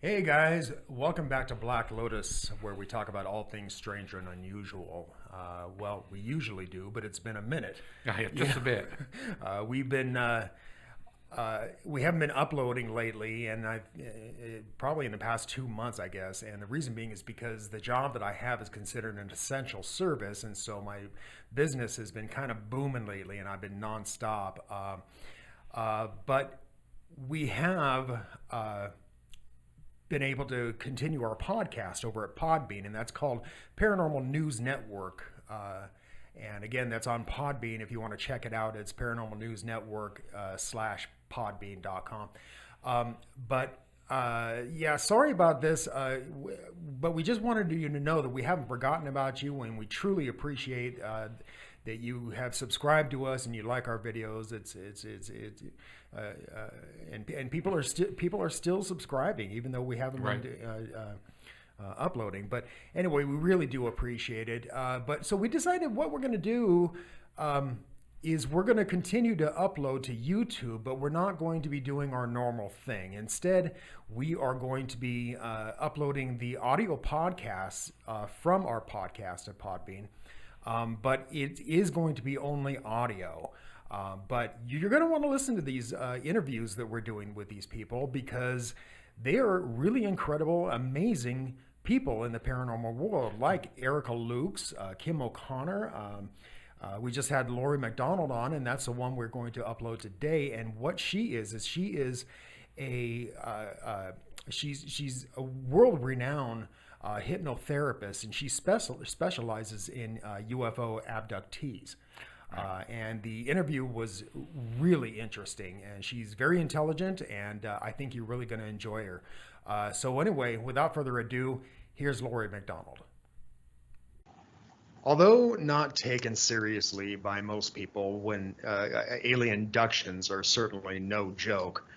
Hey guys, welcome back to Black Lotus, where we talk about all things strange and unusual. Well, we usually do, but it's been a minute. Yeah, just Yeah, a bit. we've been we haven't been uploading lately, and I probably in the past 2 months, I guess. And the reason being is because the job that I have is considered an essential service, and so my business has been kind of booming lately, and I've been nonstop. But we have. Been able to continue our podcast over at PodBean, and that's called Paranormal News Network. And again, that's on PodBean. If you want to check it out, it's Paranormal News Network slash podbean.com. Yeah, sorry about this, but we just wanted you to know that we haven't forgotten about you, and we truly appreciate that you have subscribed to us and you like our videos. Uh, uh, and people are still subscribing, even though we haven't Right. been uploading. But anyway, we really do appreciate it. But so we decided what we're going to do. Is we're going to continue to upload to YouTube, but we're not going to be doing our normal thing. Instead, we are going to be uploading the audio podcasts from our podcast at Podbean, but it is going to be only audio. But you're going to want to listen to these interviews that we're doing with these people because they are really incredible, amazing people in the paranormal world, like Erica Lukes, Kim O'Connor. We just had Laurie MacDonald on, and that's the one we're going to upload today. And what she is she is she's a world-renowned hypnotherapist, and she specializes in UFO abductees. And the interview was really interesting, and she's very intelligent, and I think you're really going to enjoy her. So anyway, without further ado, here's Laurie MacDonald. Although not taken seriously by most people, when alien abductions are certainly no joke,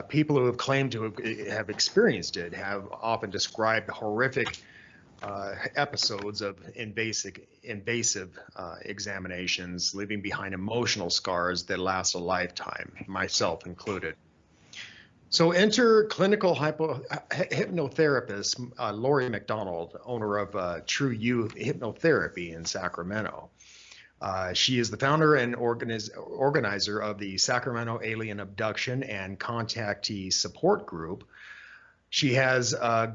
people who have claimed to have experienced it have often described horrific episodes of invasive examinations, leaving behind emotional scars that last a lifetime, myself included. So enter clinical hypnotherapist Laurie MacDonald, owner of True You Hypnotherapy in Sacramento. She is the founder and organizer of the Sacramento Alien Abduction and Contactee Support Group. She's a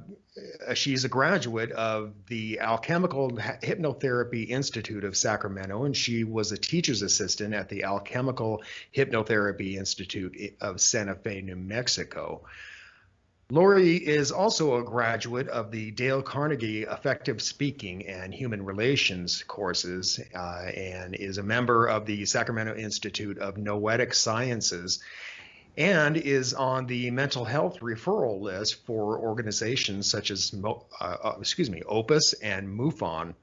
graduate of the Alchemical Hypnotherapy Institute of Sacramento, and she was a teacher's assistant at the Alchemical Hypnotherapy Institute of Santa Fe, New Mexico. Laurie is also a graduate of the Dale Carnegie Effective Speaking and Human Relations courses, and is a member of the Sacramento Institute of Noetic Sciences, and is on the mental health referral list for organizations such as Opus and MUFON.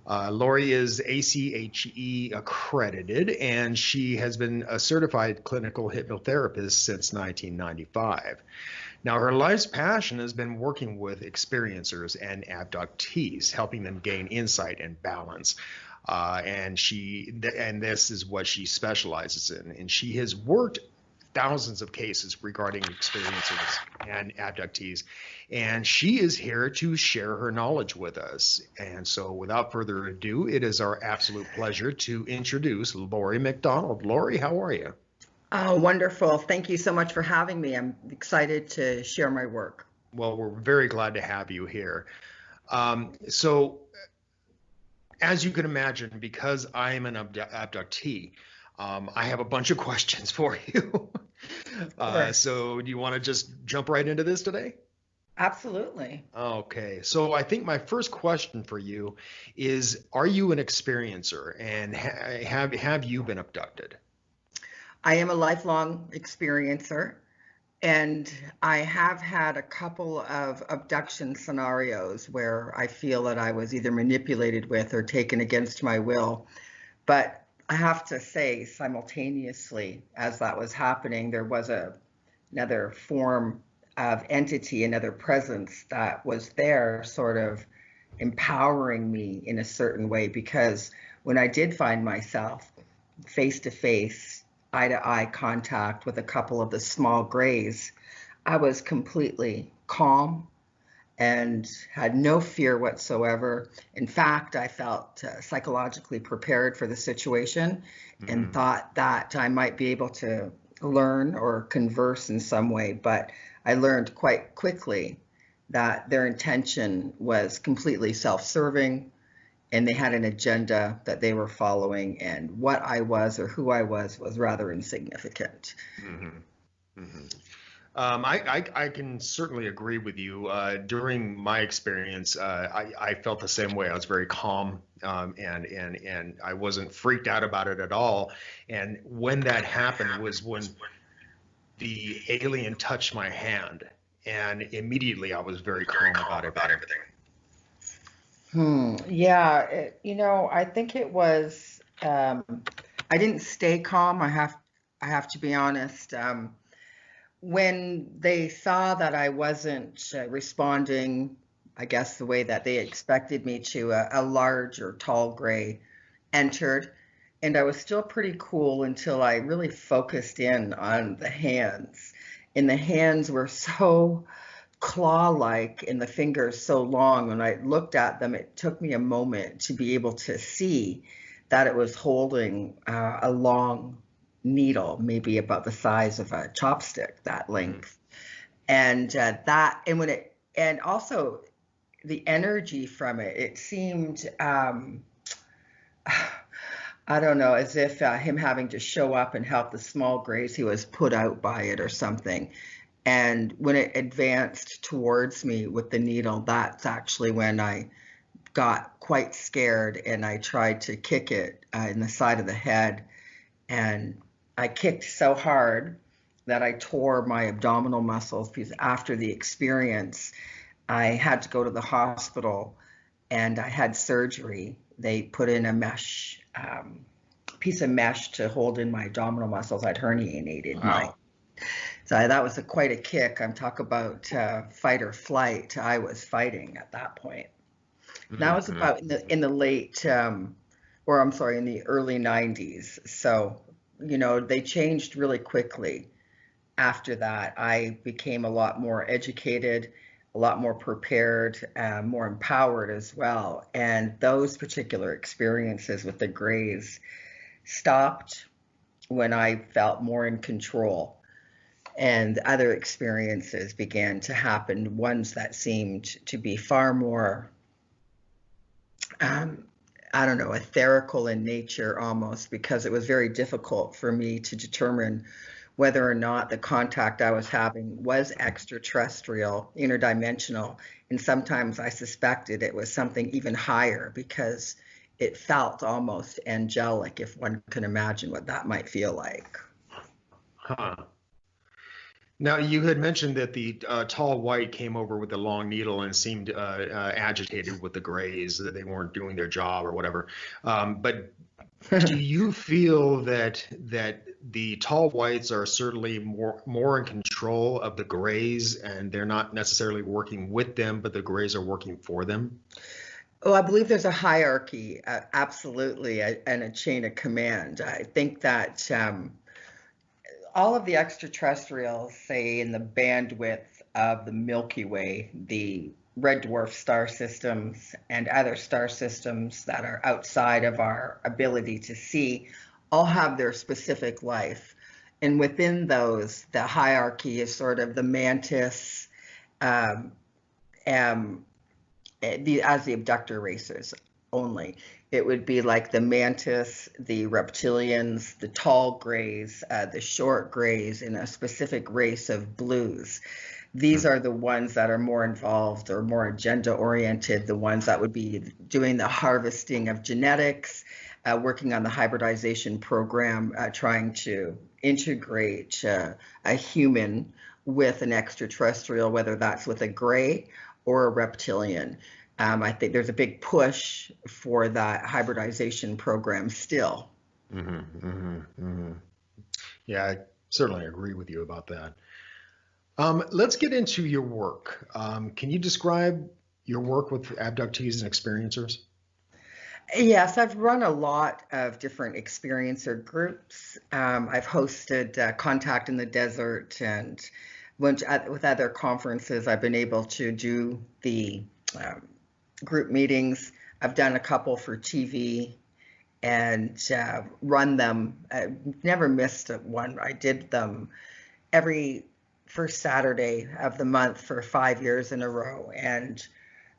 Laurie is ACHE accredited, and she has been a certified clinical hypnotherapist since 1995. Now, her life's passion has been working with experiencers and abductees, helping them gain insight and balance. And this is what she specializes in. And she has worked thousands of cases regarding experiencers and abductees, and she is here to share her knowledge with us. And so without further ado, it is our absolute pleasure to introduce Laurie MacDonald. Laurie, how are you? Oh, wonderful. Thank you so much for having me. I'm excited to share my work. Well, we're very glad to have you here. So as you can imagine, because I am an abductee, I have a bunch of questions for you. So do you want to just jump right into this today? Absolutely. Okay. So I think my first question for you is, are you an experiencer, and have you been abducted? I am a lifelong experiencer, and I have had a couple of abduction scenarios where I feel that I was either manipulated with or taken against my will. But I have to say, simultaneously, as that was happening, there was another form of entity, another presence that was there, sort of empowering me in a certain way. Because when I did find myself face to face, eye to eye contact with a couple of the small grays, I was completely calm and had no fear whatsoever. In fact, I felt psychologically prepared for the situation and Mm-hmm. thought that I might be able to learn or converse in some way. But I learned quite quickly that their intention was completely self-serving and they had an agenda that they were following, and what I was or who I was rather insignificant. Mm-hmm. Mm-hmm. I can certainly agree with you. During my experience, I felt the same way. I was very calm, and I wasn't freaked out about it at all. And when that happened was when the alien touched my hand, and immediately I was very calm about everything. Yeah, I think it was. I didn't stay calm. I have to be honest. When they saw that I wasn't responding, I guess the way that they expected me to, a large or tall gray entered, and I was still pretty cool until I really focused in on the hands. And the hands were so claw-like and the fingers so long. When I looked at them, it took me a moment to be able to see that it was holding a long needle, maybe about the size of a chopstick, that Mm-hmm. length. And also the energy from it, it seemed, I don't know, as if him having to show up and help the small grays, he was put out by it or something. And when it advanced towards me with the needle, that's actually when I got quite scared and I tried to kick it in the side of the head. And I kicked so hard that I tore my abdominal muscles because after the experience, I had to go to the hospital and I had surgery. They put in a piece of mesh to hold in my abdominal muscles. I'd herniated my. Wow. So that was quite a kick. I'm talking about fight or flight. I was fighting at that point. That was Mm-hmm. about in the late, or I'm sorry, in the early 90s. So, they changed really quickly after that. I became a lot more educated, a lot more prepared, more empowered as well. And those particular experiences with the Greys stopped when I felt more in control. And other experiences began to happen, ones that seemed to be far more, um, I don't know, etherical in nature almost, because it was very difficult for me to determine whether or not the contact I was having was extraterrestrial, interdimensional. And sometimes I suspected it was something even higher because it felt almost angelic, if one can imagine what that might feel like. Huh. Now, you had mentioned that the tall white came over with the long needle and seemed agitated with the grays, that they weren't doing their job or whatever. But do you feel that the tall whites are certainly more in control of the grays, and they're not necessarily working with them, but the grays are working for them? Oh, I believe there's a hierarchy, absolutely, and a chain of command. I think that all of the extraterrestrials, say in the bandwidth of the Milky Way, the red dwarf star systems, and other star systems that are outside of our ability to see, all have their specific life. And within those, the hierarchy is sort of the mantis, um, um, as the abductor races only. It would be like the mantis, the reptilians, the tall grays, the short grays, and a specific race of blues. These Hmm. are the ones that are more involved or more agenda oriented, the ones that would be doing the harvesting of genetics, working on the hybridization program, trying to integrate a human with an extraterrestrial, whether that's with a gray or a reptilian. I think there's a big push for that hybridization program still. Hmm. Hmm. Hmm. Yeah, I certainly agree with you about that. Let's get into your work. Can you describe your work with abductees and experiencers? Yes, I've run a lot of different experiencer groups. I've hosted Contact in the Desert and with other conferences, I've been able to do the group meetings. I've done a couple for TV and run them. I've never missed one. I did them every first Saturday of the month for 5 years in a row. And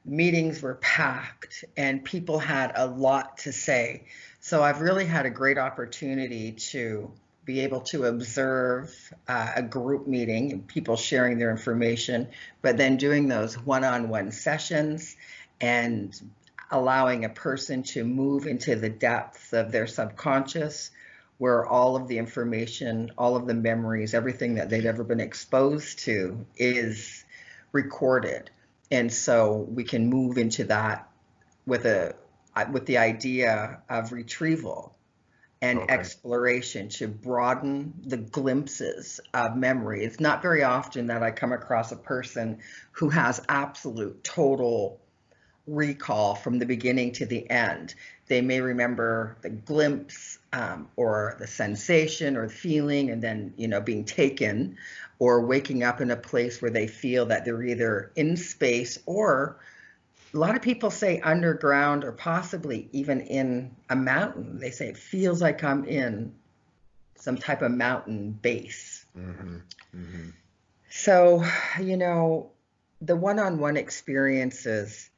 meetings were packed and people had a lot to say. So I've really had a great opportunity to be able to observe a group meeting and people sharing their information, but then doing those one-on-one sessions and allowing a person to move into the depths of their subconscious, where all of the information, all of the memories, everything that they've ever been exposed to is recorded. And so we can move into that with the idea of retrieval and exploration to broaden the glimpses of memory. It's not very often that I come across a person who has absolute total recall from the beginning to the end. They may remember the glimpse or the sensation or the feeling, and then, being taken or waking up in a place where they feel that they're either in space, or a lot of people say underground, or possibly even in a mountain. They say it feels like I'm in some type of mountain base. Mm-hmm. Mm-hmm. So, the one-on-one experiences,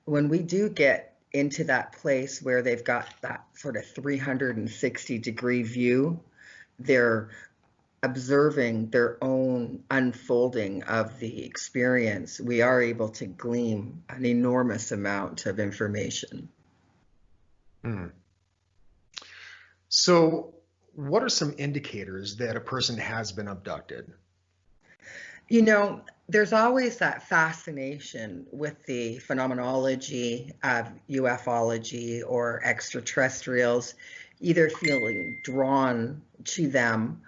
when we do get into that place where they've got that sort of 360-degree view, they're observing their own unfolding of the experience, we are able to glean an enormous amount of information. So, what are some indicators that a person has been abducted? There's always that fascination with the phenomenology of ufology or extraterrestrials, either feeling drawn to them.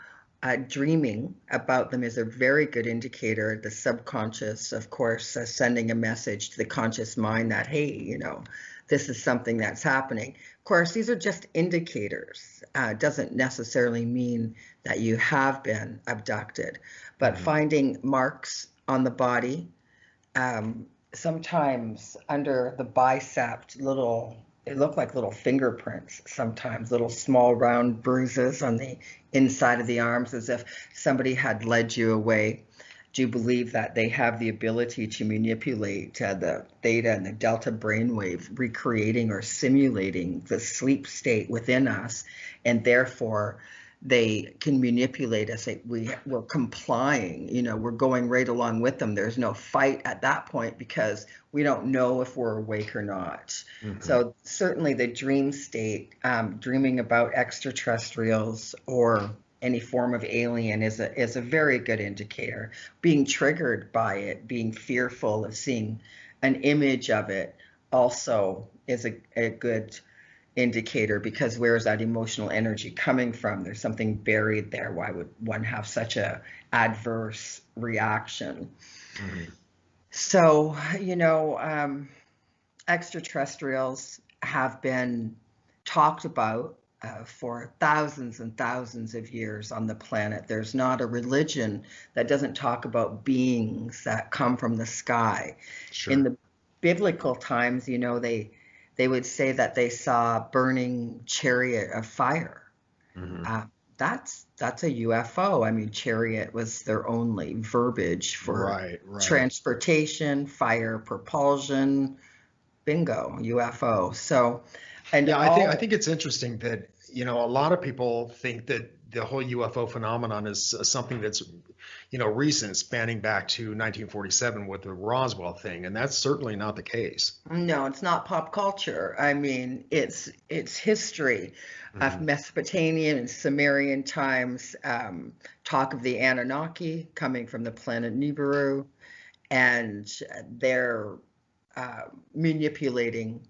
Dreaming about them is a very good indicator. The subconscious, of course, sending a message to the conscious mind that, hey, this is something that's happening. Of course, these are just indicators. Doesn't necessarily mean that you have been abducted, but finding marks on the body, sometimes under the bicep, they look like little fingerprints, sometimes little small round bruises on the inside of the arms, as if somebody had led you away. Do you believe that they have the ability to manipulate the theta and the delta brainwave, recreating or simulating the sleep state within us, and therefore they can manipulate us? We're complying, we're going right along with them. There's no fight at that point because we don't know if we're awake or not. Mm-hmm. So certainly the dream state, dreaming about extraterrestrials or any form of alien is a very good indicator. Being triggered by it, being fearful of seeing an image of it also is a good indicator, because where is that emotional energy coming from? There's something buried there. Why would one have such a adverse reaction? Mm-hmm. So, extraterrestrials have been talked about for thousands and thousands of years on the planet. There's not a religion that doesn't talk about beings that come from the sky. Sure. In the biblical times, they would say that they saw a burning chariot of fire. Mm-hmm. That's a UFO. I mean, chariot was their only verbiage for right. Transportation, fire, propulsion, bingo, UFO. So, and yeah, I think it's interesting that, a lot of people think that the whole UFO phenomenon is something that's, recent, spanning back to 1947 with the Roswell thing, and that's certainly not the case. No, it's not pop culture. I mean, it's history of Mesopotamian and Sumerian times, talk of the Anunnaki coming from the planet Nibiru, and they're manipulating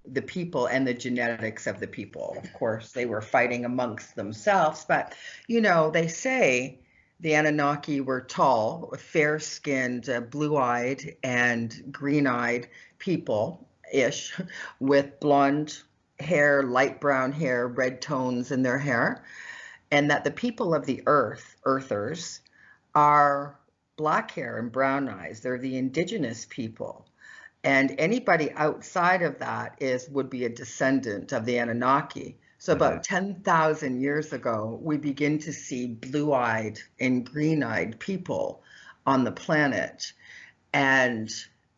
the people and the genetics of the people. Of course, they were fighting amongst themselves, but, they say the Anunnaki were tall, fair-skinned, blue-eyed and green-eyed people-ish with blonde hair, light brown hair, red tones in their hair, and that the people of the earth, earthers, are black hair and brown eyes. They're the indigenous people. And anybody outside of that would be a descendant of the Anunnaki. So about 10,000 years ago, we begin to see blue-eyed and green-eyed people on the planet. And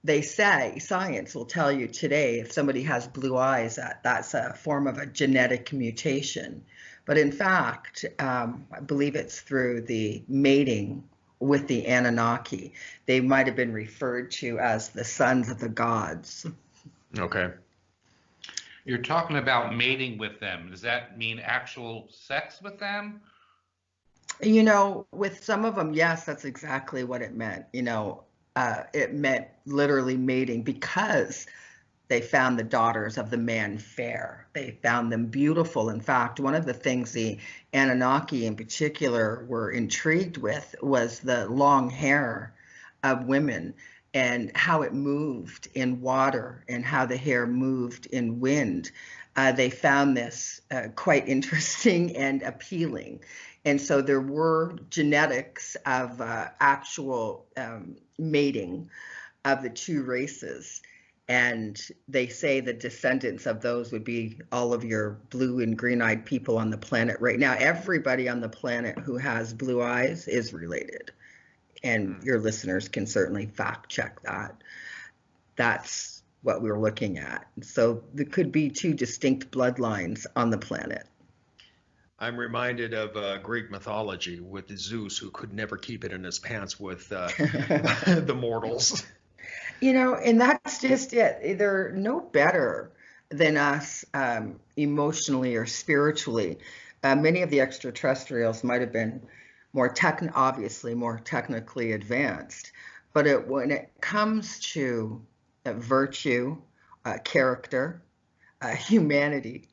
they say, science will tell you today, if somebody has blue eyes, that's a form of a genetic mutation. But in fact, I believe it's through the mating with the Anunnaki. They might have been referred to as the sons of the gods. Okay. You're talking about mating with them. Does that mean actual sex with them? You know, with some of them, yes, that's exactly what it meant. You know, it meant literally mating because they found the daughters of the man fair. They found them beautiful. In fact, one of the things the Anunnaki in particular were intrigued with was the long hair of women and how it moved in water and how the hair moved in wind. They found this quite interesting and appealing. And so there were genetics of actual mating of the two races. And they say the descendants of those would be all of your blue and green-eyed people on the planet right now. Everybody on the planet who has blue eyes is related. And your listeners can certainly fact check that. That's what we're looking at. So there could be two distinct bloodlines on the planet. I'm reminded of Greek mythology with Zeus, who could never keep it in his pants with the mortals. You know, and that's just it. They're no better than us emotionally or spiritually. Many of the extraterrestrials might have been obviously more technically advanced, but when it comes to virtue, character, humanity,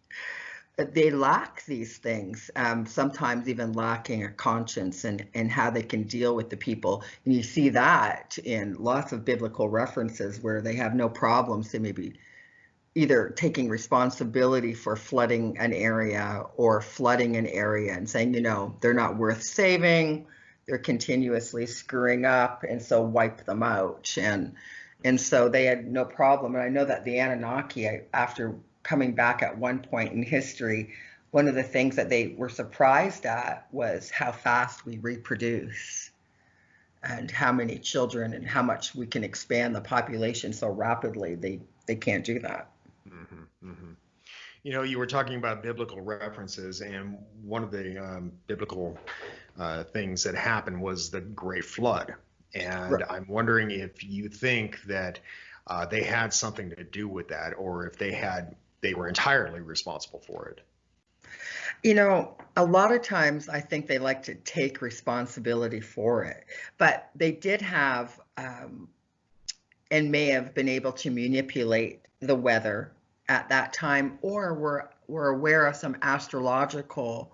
they lack these things, sometimes even lacking a conscience and how they can deal with the people. And you see that in lots of biblical references where they have no problems. They may be either taking responsibility for flooding an area or flooding an area and saying, you know, they're not worth saving. They're continuously screwing up, and so wipe them out. And so they had no problem. And I know that the Anunnaki, after coming back at one point in history, one of the things that they were surprised at was how fast we reproduce and how many children and how much we can expand the population so rapidly. They can't do that. Mm-hmm, mm-hmm. You know, you were talking about biblical references, and one of the biblical things that happened was the Great Flood. And right. I'm wondering if you think that they had something to do with that, or if they were entirely responsible for it. You know, a lot of times I think they like to take responsibility for it, but they did have and may have been able to manipulate the weather at that time, or were aware of some astrological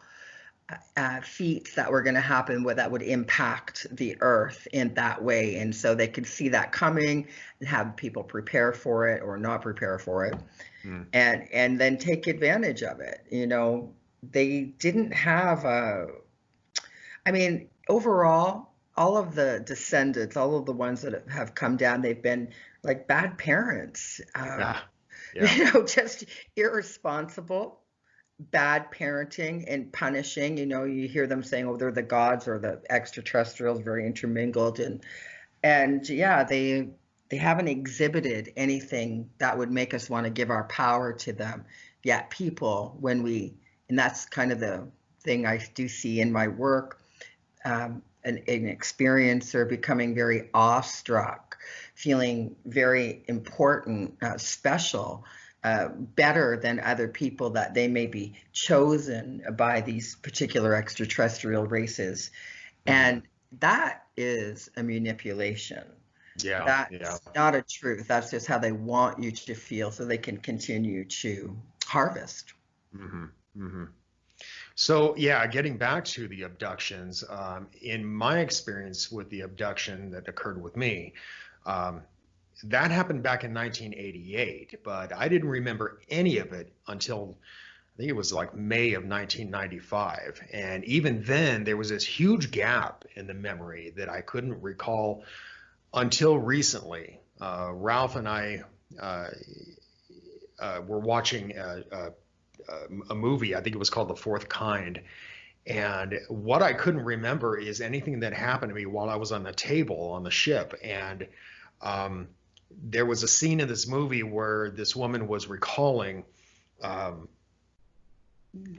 feats that were going to happen that would impact the earth in that way. And so they could see that coming and have people prepare for it or not prepare for it. And then take advantage of it. You know, they didn't have overall, all of the descendants, all of the ones that have come down, they've been like bad parents, you know, just irresponsible, bad parenting and punishing. You know, you hear them saying, oh, they're the gods or the extraterrestrials, very intermingled. And yeah, they haven't exhibited anything that would make us want to give our power to them. Yet people, and that's kind of the thing I do see in my work, an experiencer becoming very awestruck, feeling very important, special, better than other people, that they may be chosen by these particular extraterrestrial races. And that is a manipulation. Yeah, that's not a truth. That's just how they want you to feel so they can continue to harvest. Mm-hmm. Mm-hmm. So yeah, getting back to the abductions, in my experience with the abduction that occurred with me, that happened back in 1988, but I didn't remember any of it until I think it was like May of 1995. And even then, there was this huge gap in the memory that I couldn't recall until recently. Ralph and I were watching a movie, I think it was called The Fourth Kind. And what I couldn't remember is anything that happened to me while I was on the table on the ship. And there was a scene in this movie where this woman was recalling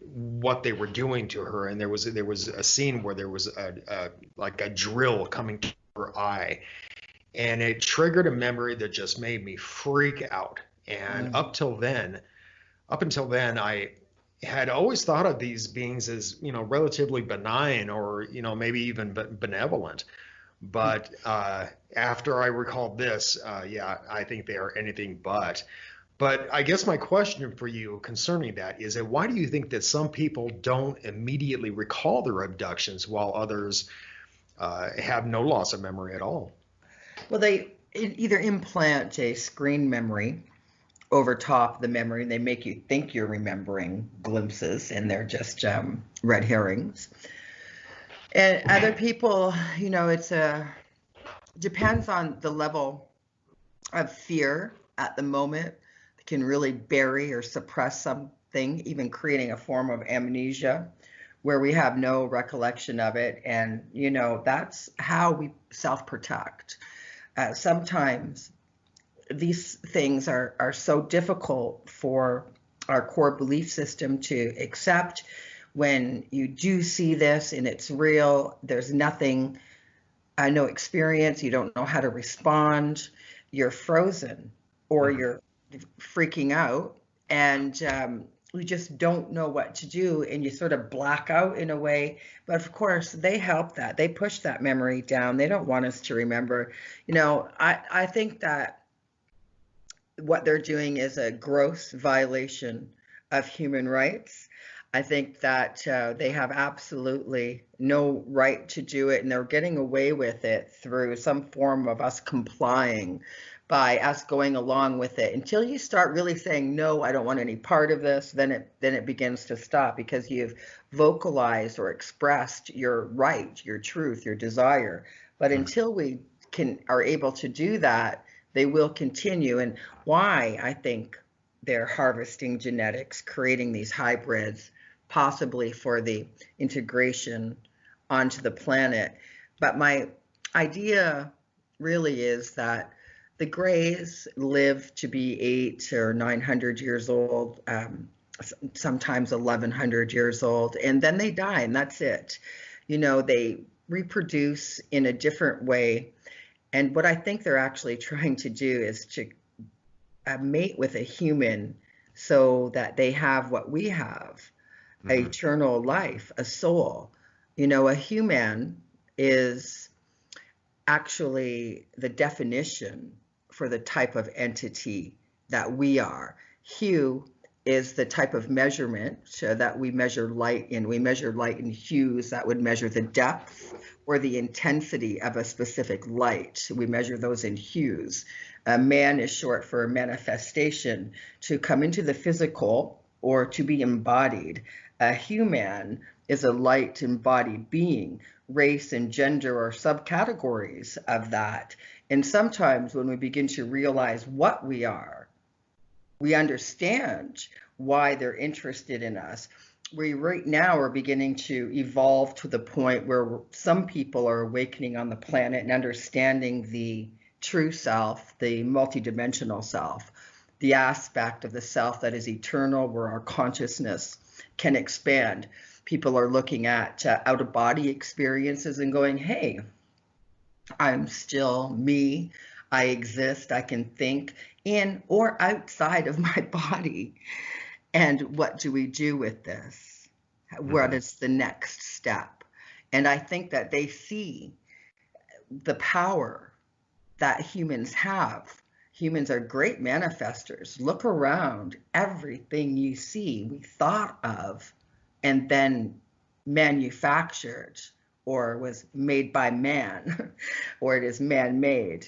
what they were doing to her, and there was a scene where there was like a drill coming to her eye, and it triggered a memory that just made me freak out. And up until then, I had always thought of these beings as, relatively benign, or maybe even benevolent. But after I recalled this, yeah, I think they are anything but. But I guess my question for you concerning that is that why do you think that some people don't immediately recall their abductions while others have no loss of memory at all? Well, they either implant a screen memory over top the memory, and they make you think you're remembering glimpses, and they're just red herrings. And other people, depends on the level of fear at the moment. They can really bury or suppress something, even creating a form of amnesia where we have no recollection of it. And, that's how we self-protect. Sometimes these things are so difficult for our core belief system to accept. When you do see this and it's real, there's nothing, no experience, you don't know how to respond, you're frozen, or you're freaking out, and you just don't know what to do, and you sort of black out in a way. But of course, they help that. They push that memory down. They don't want us to remember. I think that what they're doing is a gross violation of human rights. I think that they have absolutely no right to do it, and they're getting away with it through some form of us complying, by us going along with it. Until you start really saying, no, I don't want any part of this, then it begins to stop, because you've vocalized or expressed your right, your truth, your desire. But until we are able to do that, they will continue. And why I think they're harvesting genetics, creating these hybrids, possibly for the integration onto the planet. But my idea really is that the Greys live to be 800 or 900 years old, sometimes 1100 years old, and then they die, and that's it. They reproduce in a different way. And what I think they're actually trying to do is to mate with a human so that they have what we have, eternal life, a soul. A human is actually the definition for the type of entity that we are. Hue is the type of measurement that we measure light in. We measure light in hues that would measure the depth or the intensity of a specific light. We measure those in hues. Man is short for manifestation, to come into the physical or to be embodied. A human is a light embodied being. Race and gender are subcategories of that. And sometimes when we begin to realize what we are, we understand why they're interested in us. We right now are beginning to evolve to the point where some people are awakening on the planet and understanding the true self, the multidimensional self, the aspect of the self that is eternal, where our consciousness can expand. People are looking at out-of-body experiences and going, hey, I'm still me. I exist. I can think in or outside of my body. And what do we do with this? What is the next step? And I think that they see the power that humans have. Humans are great manifestors. Look around. Everything you see, we thought of and then manufactured, or was made by man, or it is man-made.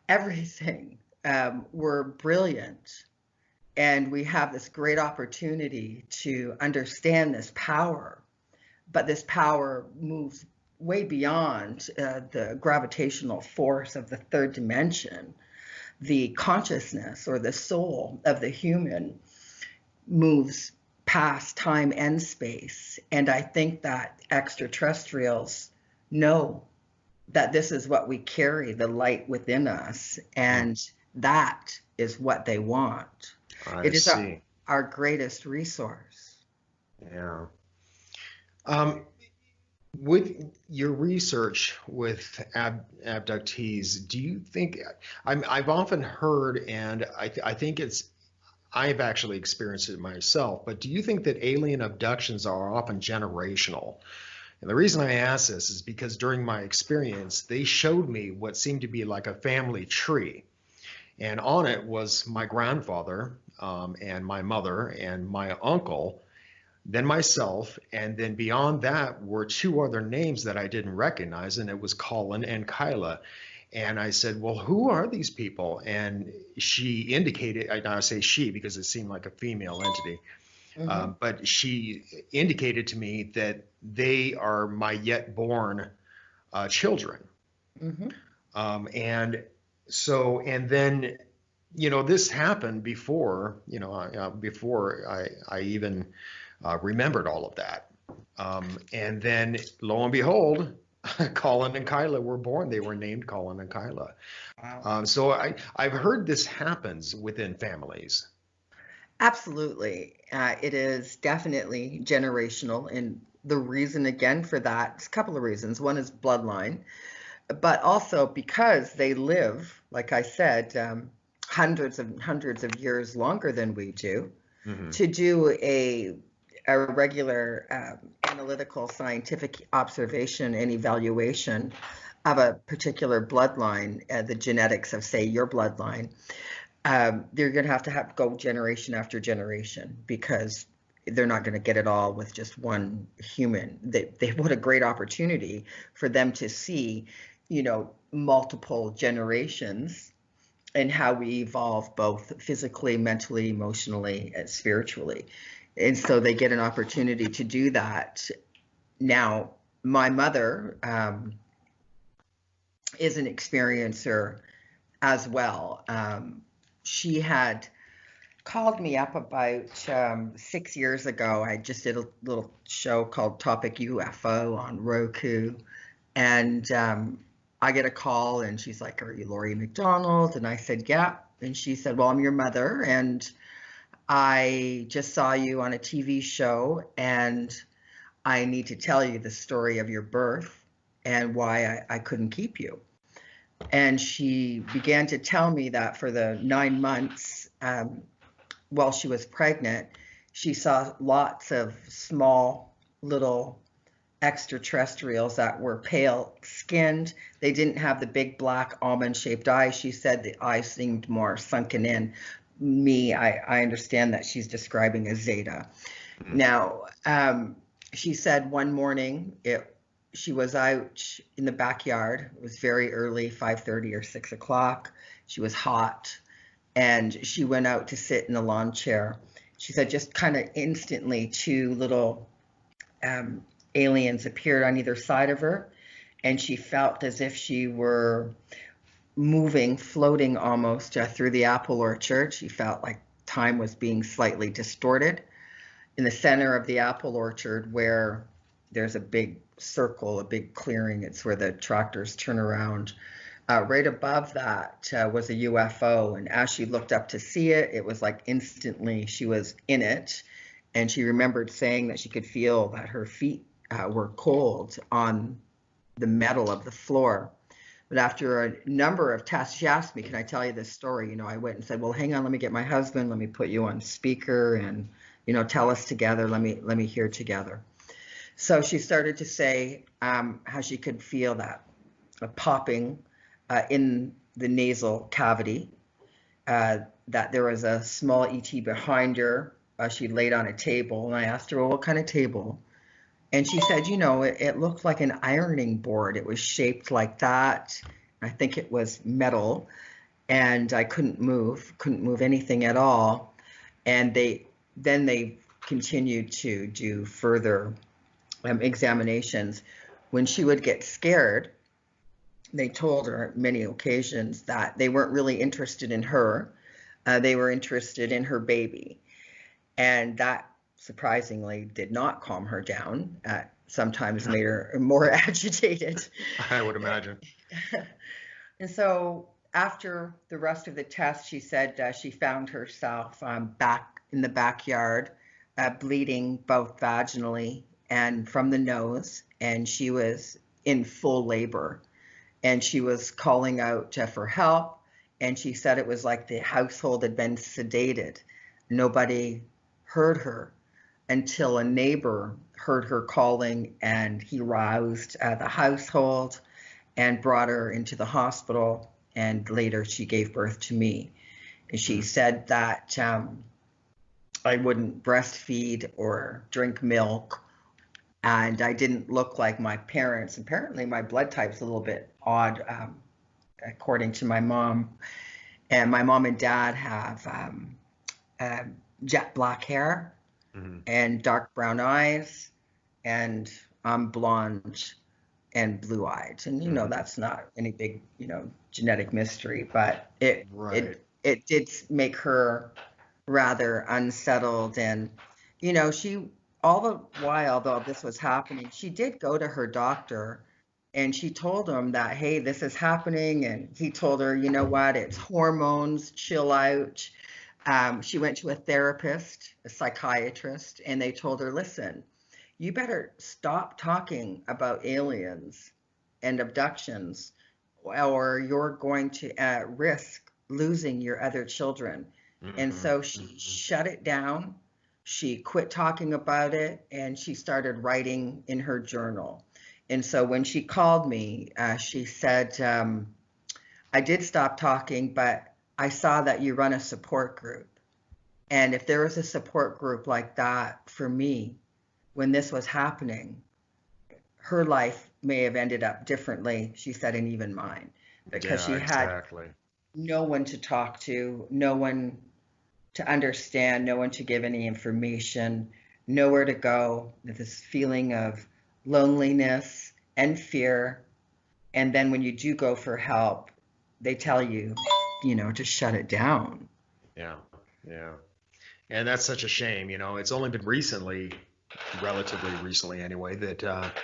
Everything. We're brilliant. And we have this great opportunity to understand this power, but this power moves way beyond the gravitational force of the third dimension. The consciousness or the soul of the human moves past time and space. And I think that extraterrestrials know that this is what we carry, the light within us, and that is what they want. I It is see. our greatest resource. Yeah. With your research with abductees, do you think, I've often heard, and I think I've actually experienced it myself, but do you think that alien abductions are often generational? And the reason I ask this is because during my experience, they showed me what seemed to be like a family tree. And on it was my grandfather, and my mother and my uncle, then myself, and then beyond that were two other names that I didn't recognize, and it was Colin and Kyla. And I said, well, who are these people? And she indicated, I say she because it seemed like a female entity, Mm-hmm. but she indicated to me that they are my yet born children. Mm-hmm. And so, and then, this happened before, before I even remembered all of that. And then lo and behold, Colin and Kyla were born. They were named Colin and Kyla. Wow. So I've heard this happens within families. Absolutely. It is definitely generational. And the reason, again, for that is a couple of reasons. One is bloodline, but also because they live, like I said, hundreds and hundreds of years longer than we do. Hmm. To do a regular analytical scientific observation and evaluation of a particular bloodline, the genetics of, say, your bloodline, they're going to have go generation after generation because they're not going to get it all with just one human. What a great opportunity for them to see, multiple generations and how we evolve both physically, mentally, emotionally, and spiritually. And so they get an opportunity to do that. Now, my mother is an experiencer as well. She had called me up about 6 years ago. I just did a little show called Topic UFO on Roku. And I get a call and she's like, are you Laurie MacDonald? And I said, yeah. And she said, well, I'm your mother. And I just saw you on a TV show and I need to tell you the story of your birth and why I couldn't keep you. And she began to tell me that for the 9 months while she was pregnant, she saw lots of small little extraterrestrials that were pale skinned. They didn't have the big black almond shaped eyes. She said the eyes seemed more sunken in. I understand that she's describing a zeta. Mm-hmm. Now, she said one morning she was out in the backyard. It was very early, 5:30 or 6 o'clock. She was hot, and she went out to sit in a lawn chair. She said just kind of instantly two little aliens appeared on either side of her, and she felt as if she were moving, floating almost through the apple orchard. She felt like time was being slightly distorted. In the center of the apple orchard, where there's a big circle, a big clearing, it's where the tractors turn around. Right above that was a UFO, and as she looked up to see it, it was like instantly she was in it, and she remembered saying that she could feel that her feet were cold on the metal of the floor. But after a number of tests, she asked me, can I tell you this story? I went and said, well, hang on, let me get my husband, let me put you on speaker and, tell us together, let me hear together. So she started to say how she could feel that popping in the nasal cavity, that there was a small ET behind her. She laid on a table, and I asked her, well, what kind of table? And she said, it looked like an ironing board. It was shaped like that. I think it was metal, and I couldn't move anything at all. And they continued to do further examinations. When she would get scared, they told her on many occasions that they weren't really interested in her. They were interested in her baby. And that surprisingly did not calm her down. Sometimes made her more agitated. I would imagine. And so after the rest of the test, she said she found herself back in the backyard, bleeding both vaginally and from the nose, and she was in full labor. And she was calling out for help, and she said it was like the household had been sedated. Nobody heard her until a neighbor heard her calling, and he roused the household and brought her into the hospital, and later she gave birth to me. And she said that I wouldn't breastfeed or drink milk, and I didn't look like my parents. Apparently my blood type's a little bit odd, according to my mom. And my mom and dad have jet black hair and dark brown eyes, and I'm blonde and blue-eyed. And that's not any big genetic mystery, but it did make her rather unsettled. And she, all the while though this was happening, she did go to her doctor, and she told him that, hey, this is happening. And he told her, you know what, it's hormones, chill out. She went to a therapist, a psychiatrist, and they told her, listen, you better stop talking about aliens and abductions, or you're going to risk losing your other children. And so she shut it down. She quit talking about it, and she started writing in her journal. And so when she called me, she said, I did stop talking, but I saw that you run a support group. And if there was a support group like that for me, when this was happening, her life may have ended up differently, she said, and even mine, because she had no one to talk to, no one to understand, no one to give any information, nowhere to go, this feeling of loneliness and fear. And then when you do go for help, they tell you, to shut it down. Yeah. And that's such a shame. It's only been recently, relatively recently anyway, that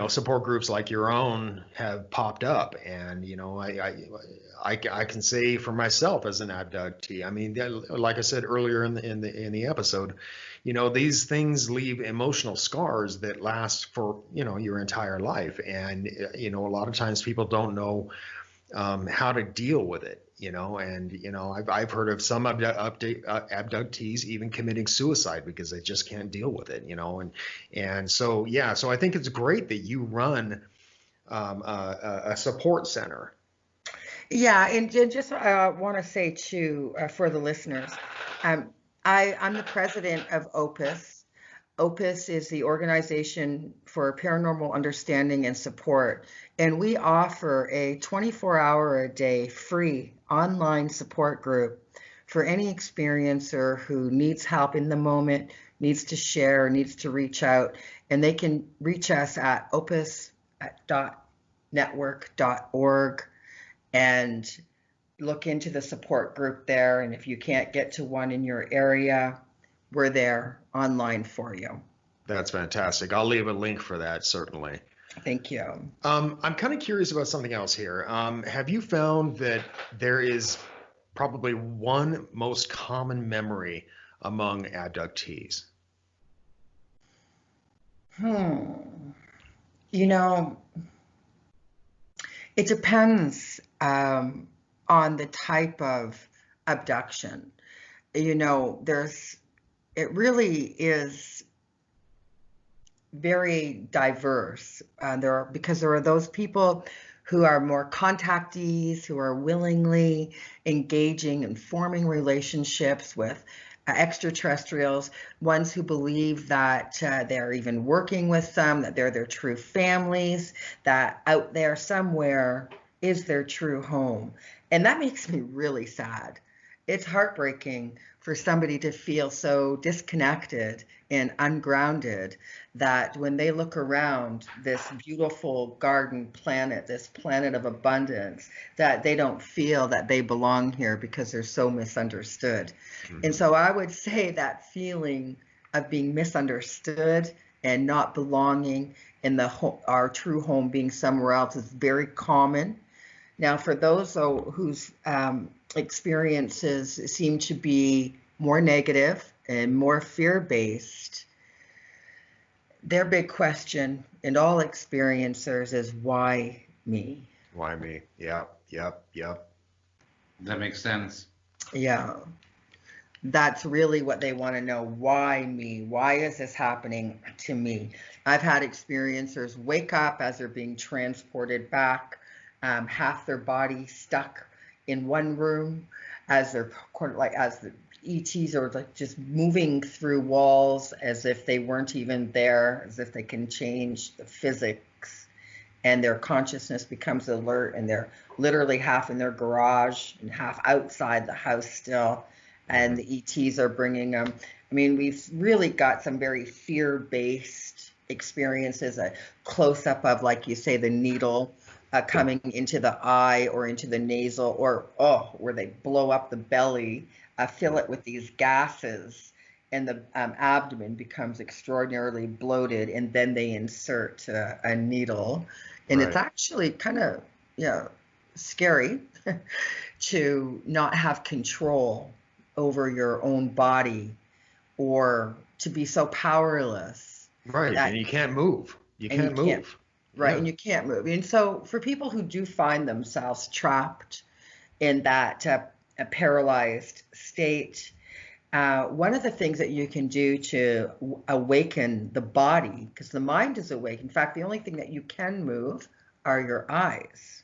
support groups like your own have popped up. And I can say for myself as an abductee, I mean, like I said earlier in the episode, these things leave emotional scars that last for your entire life. And a lot of times people don't know how to deal with it. I've heard of some abductees even committing suicide because they just can't deal with it, and so I think it's great that you run a support center. Yeah, and just want to say too, for the listeners, I'm the president of Opus. Opus is the organization for paranormal understanding and support, and we offer a 24-hour-a-day free online support group for any experiencer who needs help in the moment, needs to share, needs to reach out, and they can reach us at opus.network.org and look into the support group there. And if you can't get to one in your area, we're there online for you. That's fantastic. I'll leave a link for that, certainly. Thank you. I'm kind of curious about something else here. Have you found that there is probably one most common memory among abductees? It depends on the type of abduction. It really is very diverse. Because there are those people who are more contactees, who are willingly engaging and forming relationships with extraterrestrials, ones who believe that they're even working with them, that they're their true families, that out there somewhere is their true home. And that makes me really sad. it's heartbreaking for somebody to feel so disconnected and ungrounded that when they look around this beautiful garden planet, this planet of abundance, that they don't feel that they belong here because they're so misunderstood. And so I would say that feeling of being misunderstood and not belonging in our true home being somewhere else is very common. Now, for those though whose experiences seem to be more negative and more fear-based, their big question in all experiencers is, why me? Why me? Yep. That makes sense. Yeah, that's really what they want to know. Why me? Why is this happening to me? I've had experiencers wake up as they're being transported back, half their body stuck in one room, as they're as the ETs are like just moving through walls as if they weren't even there, as if they can change the physics, and their consciousness becomes alert, and they're literally half in their garage and half outside the house still, and the ETs are bringing them. I mean, we've really got some very fear-based experiences, a close-up of, like you say, the needle coming into the eye or into the nasal, or where they blow up the belly, fill it with these gases, and the abdomen becomes extraordinarily bloated, and then they insert a needle. And it's actually kind of scary to not have control over your own body, or to be so powerless. Right, and you can't move. You can't move. Right, and you can't move. And so for people who do find themselves trapped in that a paralyzed state, one of the things that you can do to awaken the body, because the mind is awake. In fact, the only thing that you can move are your eyes.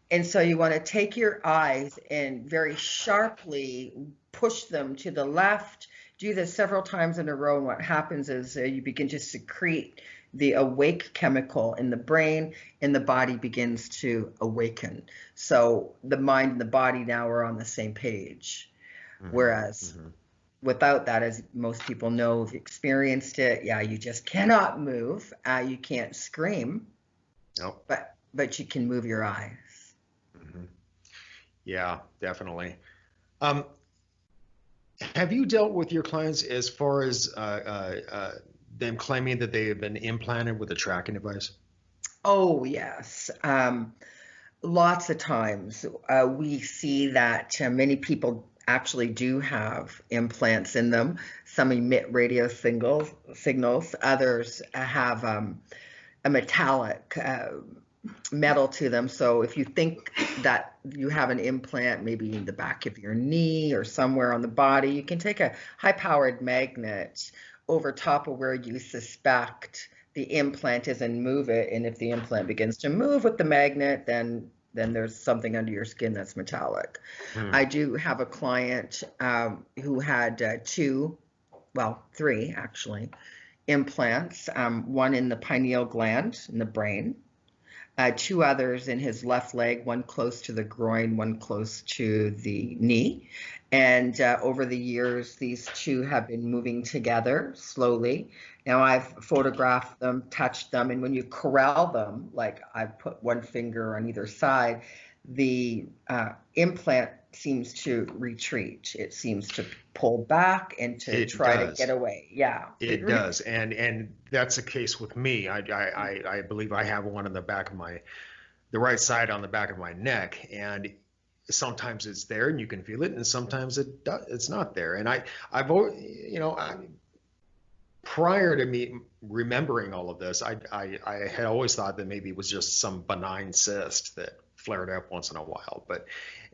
And so you want to take your eyes and very sharply push them to the left. Do this several times in a row. And what happens is you begin to secrete the awake chemical in the brain, and the body begins to awaken. So the mind and the body now are on the same page. Whereas without that, as most people know who've experienced it, you just cannot move. You can't scream, but you can move your eyes. Yeah, definitely. Have you dealt with your clients as far as them claiming that they have been implanted with a tracking device? Oh, yes. Lots of times we see that many people actually do have implants in them. Some emit radio signals. Others have a metallic metal to them. So if you think that you have an implant, maybe in the back of your knee or somewhere on the body, you can take a high-powered magnet over top of where you suspect the implant is and move it. And if the implant begins to move with the magnet, then there's something under your skin that's metallic. I do have a client who had three actually, implants, one in the pineal gland in the brain, two others in his left leg, one close to the groin, one close to the knee. And over the years, these two have been moving together slowly. Now I've photographed them, touched them, and when you corral them, like I put one finger on either side, the implant seems to retreat. It seems to pull back and to try to get away. Yeah, it does, and that's the case with me. I believe I have one on the back of the right side on the back of my neck, and sometimes it's there and you can feel it, and sometimes it's not there. And I've always, prior to me remembering all of this, I had always thought that maybe it was just some benign cyst that flared up once in a while, but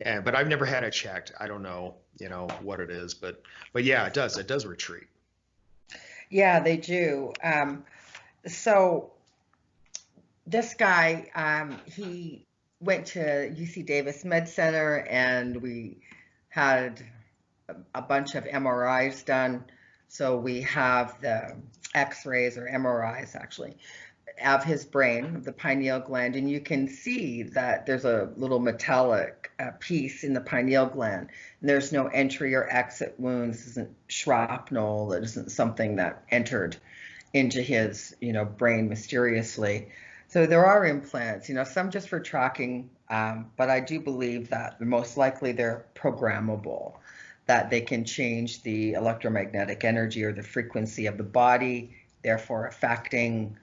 I've never had it checked. I don't know, what it is, but yeah, it does retreat. Yeah, they do. So this guy, he went to UC Davis Med Center, and we had a bunch of MRIs done. So we have the X-rays, or MRIs actually. of his brain, the pineal gland, and you can see that there's a little metallic piece in the pineal gland. And there's no entry or exit wounds. This isn't shrapnel. It isn't something that entered into his, brain mysteriously. So there are implants, some just for tracking, but I do believe that most likely they're programmable, that they can change the electromagnetic energy or the frequency of the body, therefore affecting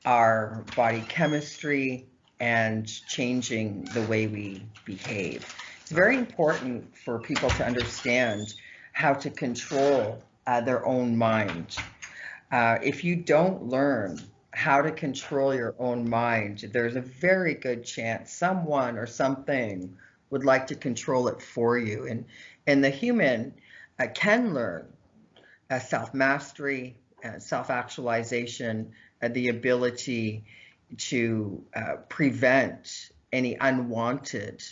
our body chemistry and changing the way we behave. It's very important for people to understand how to control their own mind. If you don't learn how to control your own mind, there's a very good chance someone or something would like to control it for you. And the human can learn self-mastery, self-actualization, the ability to prevent any unwanted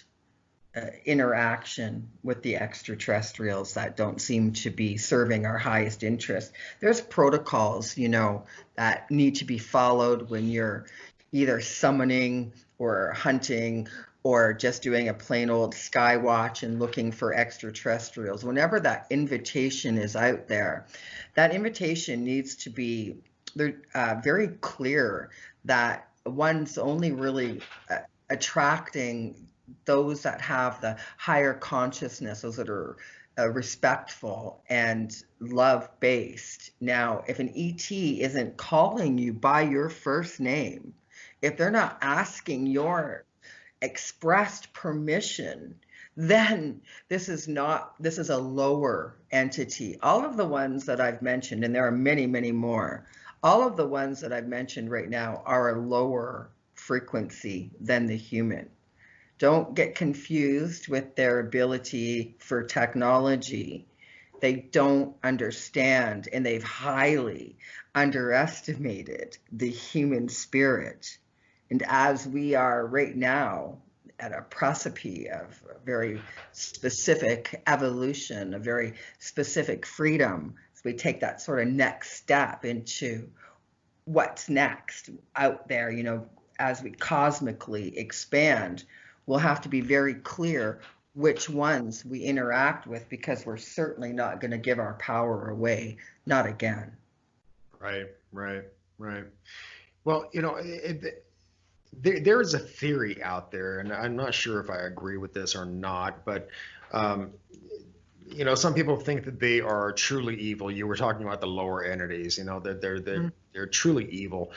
interaction with the extraterrestrials that don't seem to be serving our highest interest. There's protocols, that need to be followed when you're either summoning or hunting or just doing a plain old sky watch and looking for extraterrestrials. Whenever that invitation is out there, that invitation needs to be very clear that one's only really attracting those that have the higher consciousness, those that are respectful and love-based. Now, if an ET isn't calling you by your first name, if they're not asking your expressed permission, then this is a lower entity. All of the ones that I've mentioned, and there are many, many more, all of the ones that I've mentioned right now are a lower frequency than the human. Don't get confused with their ability for technology. They don't understand, and they've highly underestimated the human spirit. And as we are right now at a precipice of a very specific evolution, a very specific freedom, as we take that sort of next step into what's next out there, as we cosmically expand, we'll have to be very clear which ones we interact with, because we're certainly not going to give our power away, not again. Right. Well, there is a theory out there, and I'm not sure if I agree with this or not, but some people think that they are truly evil. You were talking about the lower entities, that they're truly evil.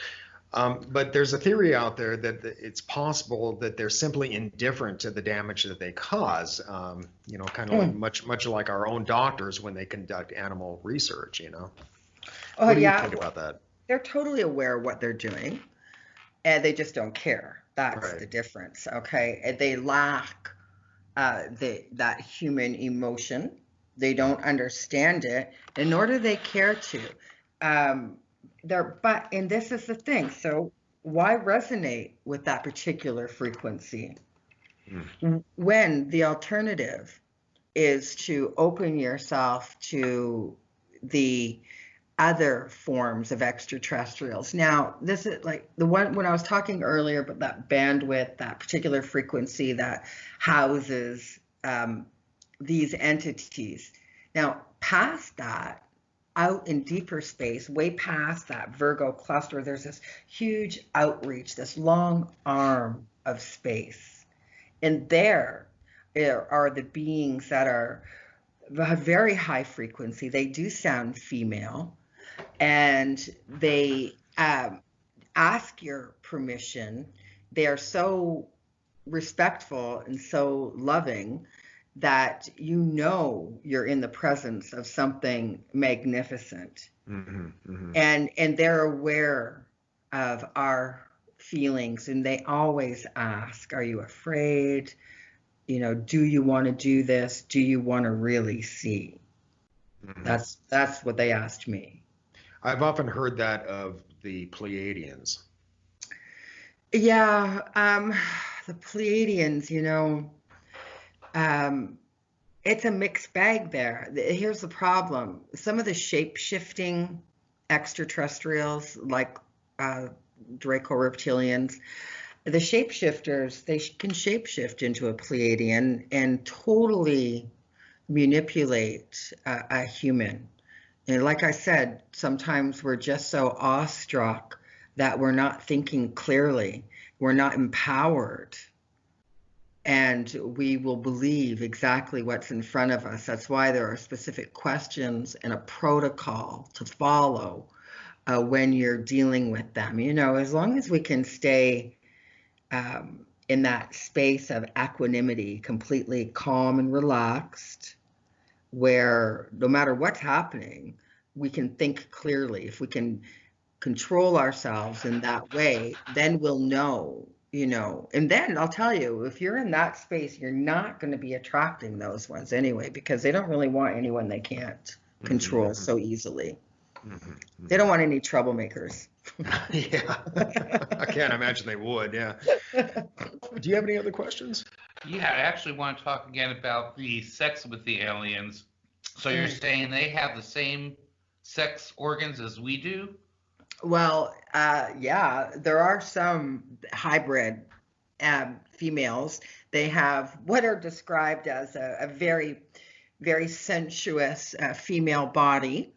But there's a theory out there that it's possible that they're simply indifferent to the damage that they cause. Kind of much like our own doctors when they conduct animal research. Oh, What do you think about that? They're totally aware of what they're doing, and they just don't care. That's Right. the difference. Okay, and they lack that human emotion. They don't understand it, and nor do they care to. And this is the thing. So why resonate with that particular frequency when the alternative is to open yourself to the other forms of extraterrestrials? Now, this is like the one when I was talking earlier about that bandwidth, that particular frequency that houses these entities. Now, past that, out in deeper space, way past that Virgo cluster, there's this huge outreach, this long arm of space. And there are the beings that are a very high frequency. They do sound female, and they ask your permission. They are so respectful and so loving that you're in the presence of something magnificent. And they're aware of our feelings, and they always ask, are you afraid? Do you want to do this? Do you want to really see? That's what they asked me. I've often heard that of the Pleiadians. Yeah, the Pleiadians, it's a mixed bag there. Here's the problem. Some of the shape-shifting extraterrestrials, like Draco reptilians. The shapeshifters, they can shapeshift into a Pleiadian and totally manipulate a human. And like I said, sometimes we're just so awestruck that we're not thinking clearly, we're not empowered, and we will believe exactly what's in front of us. That's why there are specific questions and a protocol to follow when you're dealing with them. You know, as long as we can stay in that space of equanimity, completely calm and relaxed, where no matter what's happening, we can think clearly. If we can control ourselves in that way, then we'll know, you know. And then I'll tell you, if you're in that space, you're not going to be attracting those ones anyway, because they don't really want anyone they can't control so easily. They don't want any troublemakers. Yeah, I can't imagine they would. Yeah. Do you have any other questions? Yeah, I actually want to talk again about the sex with the aliens. So you're saying they have the same sex organs as we do? Well, yeah, there are some hybrid females. They have what are described as a very, very sensuous female body.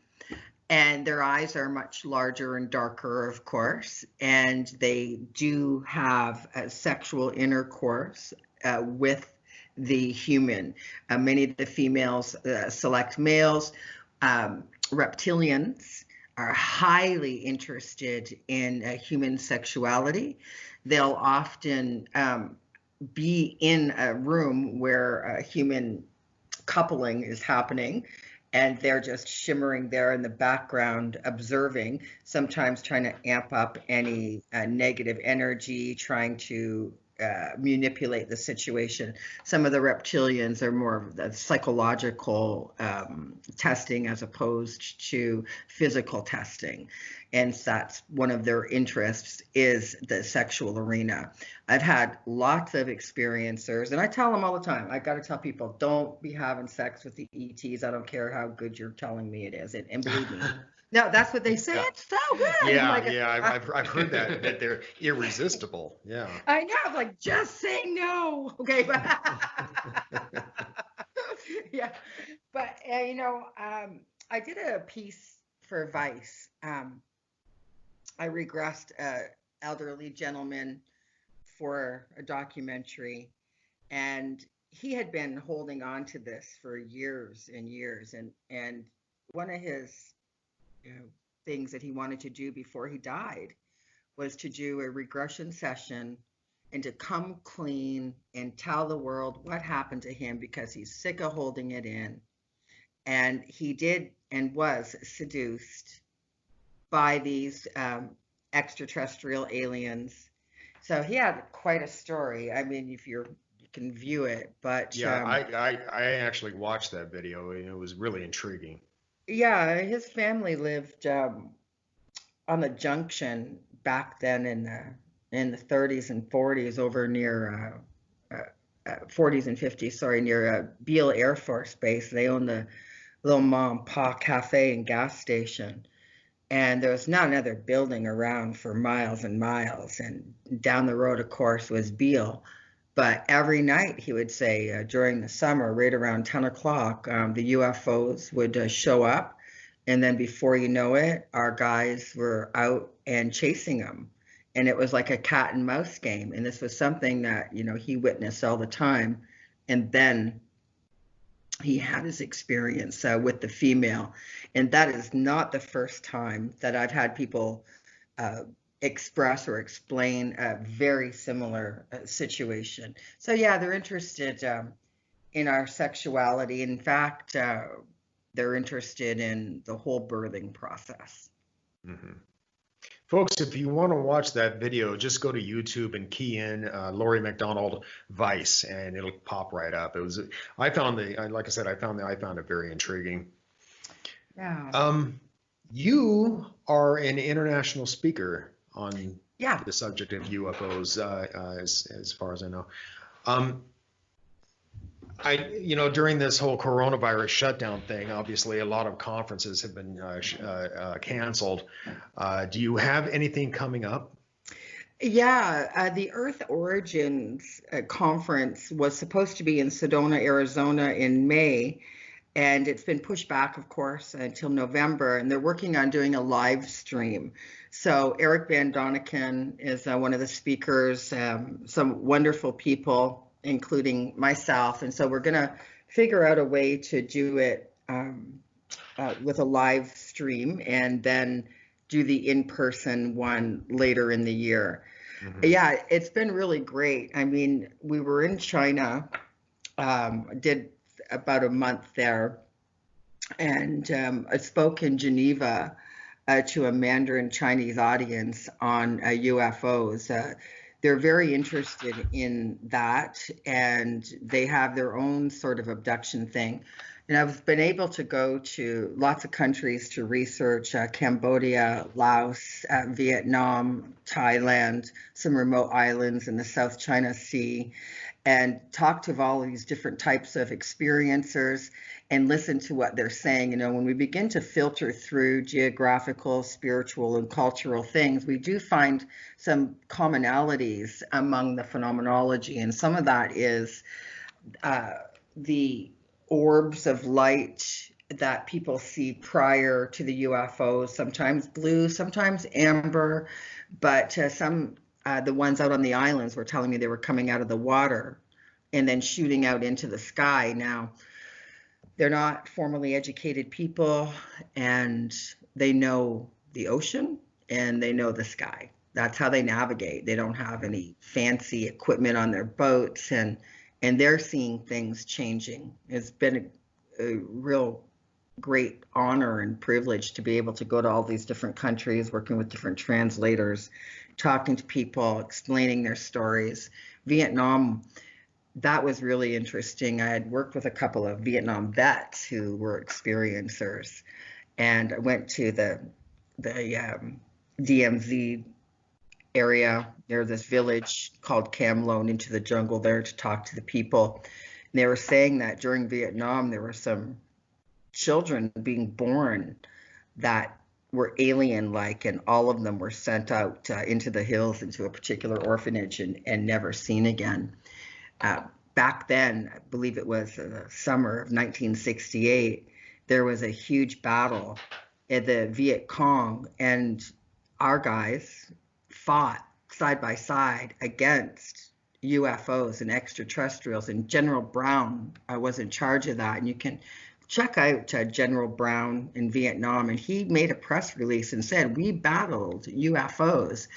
And their eyes are much larger and darker, of course, and they do have sexual intercourse with the human. Many of the females select males. Reptilians are highly interested in human sexuality. They'll often be in a room where human coupling is happening, and they're just shimmering there in the background, observing, sometimes trying to amp up any negative energy, trying to manipulate the situation. Some of the reptilians are more of the psychological testing as opposed to physical testing. And that's one of their interests, is the sexual arena. I've had lots of experiencers, and I tell them all the time, I got to tell people, don't be having sex with the ETs. I don't care how good you're telling me it is. And believe me, no, that's what they say. Yeah. It's so good. Yeah, like, yeah, I've heard that they're irresistible. Yeah. I know. I'm like, just say no. Okay. Yeah. But, you know, I did a piece for Vice. I regressed an elderly gentleman for a documentary, and he had been holding on to this for years and years. And one of his things that he wanted to do before he died was to do a regression session and to come clean and tell the world what happened to him, because he's sick of holding it in. And he did and was seduced by these extraterrestrial aliens. So he had quite a story. I mean, if you can view it, but yeah, I actually watched that video, and it was really intriguing. Yeah, his family lived on the junction back then in the 30s and 40s over near 40s and 50s, sorry, near Beale Air Force Base. They owned the little mom and pop cafe and gas station. And there was not another building around for miles and miles. And down the road, of course, was Beale. But every night, he would say, during the summer, right around 10 o'clock, the UFOs would show up. And then before you know it, our guys were out and chasing them. And it was like a cat and mouse game. And this was something that, you know, he witnessed all the time. And then he had his experience with the female. And that is not the first time that I've had people express or explain a very similar situation. So yeah, they're interested in our sexuality. In fact, they're interested in the whole birthing process. Mm-hmm. Folks, if you want to watch that video, just go to YouTube and key in Laurie MacDonald Vice, and it'll pop right up. It was, I found like I said, I found it very intriguing. Yeah. You are an international speaker on Yeah. the subject of UFOs, as far as I know. During this whole coronavirus shutdown thing, obviously a lot of conferences have been canceled. Do you have anything coming up? Yeah, the Earth Origins conference was supposed to be in Sedona, Arizona in May, and it's been pushed back, of course, until November, and they're working on doing a live stream. So Eric Van Doniken is one of the speakers, some wonderful people, including myself, and so we're going to figure out a way to do it with a live stream and then do the in-person one later in the year. Yeah, it's been really great. I mean, we were in China, did about a month there, and I spoke in Geneva to a Mandarin Chinese audience on UFOs. They're very interested in that, and they have their own sort of abduction thing. And I've been able to go to lots of countries to research Cambodia, Laos, Vietnam, Thailand, some remote islands in the South China Sea, and talk to all of these different types of experiencers and listen to what they're saying. You know, when we begin to filter through geographical, spiritual, and cultural things, we do find some commonalities among the phenomenology. And some of that is the orbs of light that people see prior to the UFOs, sometimes blue, sometimes amber, but the ones out on the islands were telling me they were coming out of the water and then shooting out into the sky. Now, they're not formally educated people, and they know the ocean and they know the sky. That's how they navigate. They don't have any fancy equipment on their boats, and they're seeing things changing. It's been a real great honor and privilege to be able to go to all these different countries, working with different translators, talking to people, explaining their stories. Vietnam, that was really interesting. I had worked with a couple of Vietnam vets who were experiencers, and I went to the DMZ area. There's this village called Cam Lone into the jungle there to talk to the people. And they were saying that during Vietnam, there were some children being born that were alien-like, and all of them were sent out into the hills into a particular orphanage and never seen again. Back then, I believe it was the summer of 1968, there was a huge battle at the Viet Cong, and our guys fought side by side against UFOs and extraterrestrials, and General Brown was in charge of that. And you can check out General Brown in Vietnam, and he made a press release and said, we battled UFOs.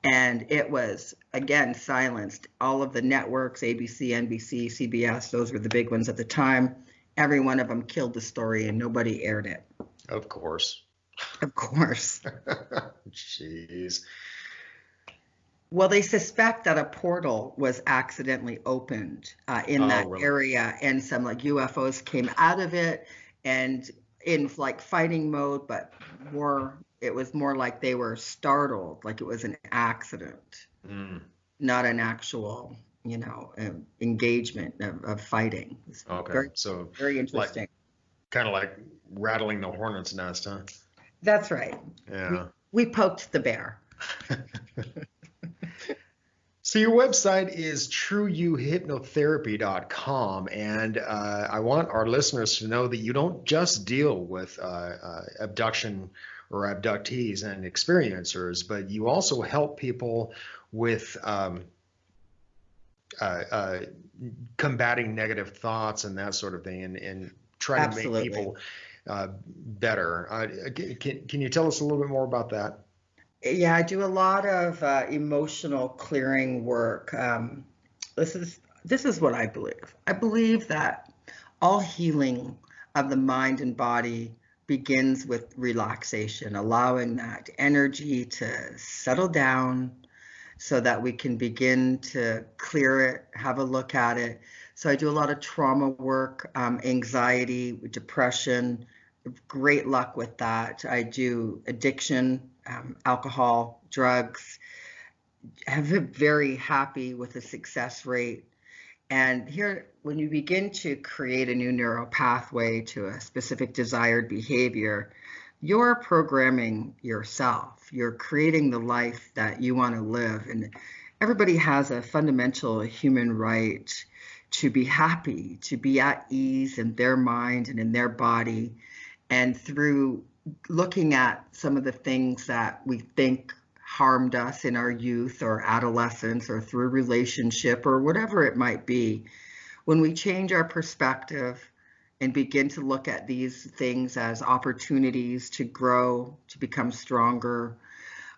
And it was, again, silenced. All of the networks, ABC, NBC, CBS, those were the big ones at the time. Every one of them killed the story and nobody aired it. Of course. Of course. Jeez. Well, they suspect that a portal was accidentally opened in that really? area, and some like UFOs came out of it and in like fighting mode, but it was more like they were startled, like it was an accident, not an actual, engagement of fighting. Okay, very, so very interesting. Kind of like rattling the hornet's nest, huh? That's right. Yeah. We poked the bear. So your website is trueyouhypnotherapy.com, and I want our listeners to know that you don't just deal with abduction or abductees and experiencers, but you also help people with combating negative thoughts and that sort of thing, and try Absolutely. to make people better. Can you tell us a little bit more about that? Yeah, I do a lot of emotional clearing work. This is what I believe. I believe that all healing of the mind and body begins with relaxation, allowing that energy to settle down so that we can begin to clear it, have a look at it. So I do a lot of trauma work, anxiety, depression, great luck with that. I do addiction, alcohol, drugs. I've been very happy with the success rate. And here, when you begin to create a new neural pathway to a specific desired behavior, you're programming yourself. You're creating the life that you want to live. And everybody has a fundamental human right to be happy, to be at ease in their mind and in their body. And through looking at some of the things that we think harmed us in our youth or adolescence or through a relationship or whatever it might be, when we change our perspective and begin to look at these things as opportunities to grow, to become stronger,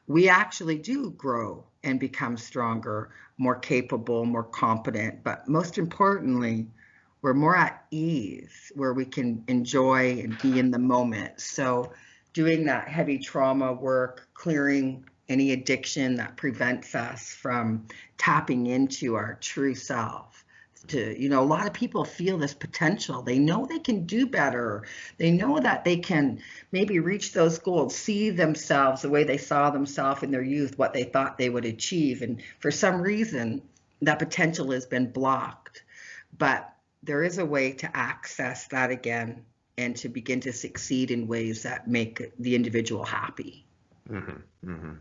we actually do grow and become stronger, more capable, more competent, but most importantly, we're more at ease where we can enjoy and be in the moment. So doing that heavy trauma work, clearing any addiction that prevents us from tapping into our true self. A lot of people feel this potential. They know they can do better. They know that they can maybe reach those goals, see themselves the way they saw themselves in their youth, what they thought they would achieve. And for some reason, that potential has been blocked. But there is a way to access that again and to begin to succeed in ways that make the individual happy. Mm-hmm. Mm-hmm.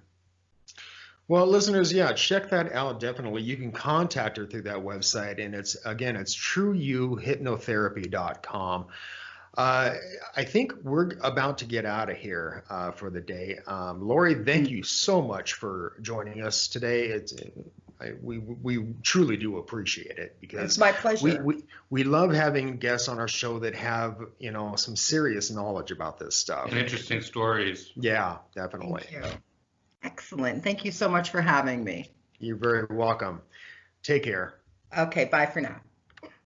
Well, listeners, yeah, check that out. Definitely. You can contact her through that website. And it's trueyouhypnotherapy.com. I think we're about to get out of here for the day. Laurie, thank you so much for joining us today. We truly do appreciate it because it's my pleasure. We love having guests on our show that have, some serious knowledge about this stuff. And interesting stories. Yeah, definitely. Thank you. Excellent. Thank you so much for having me. You're very welcome. Take care. Okay, bye for now.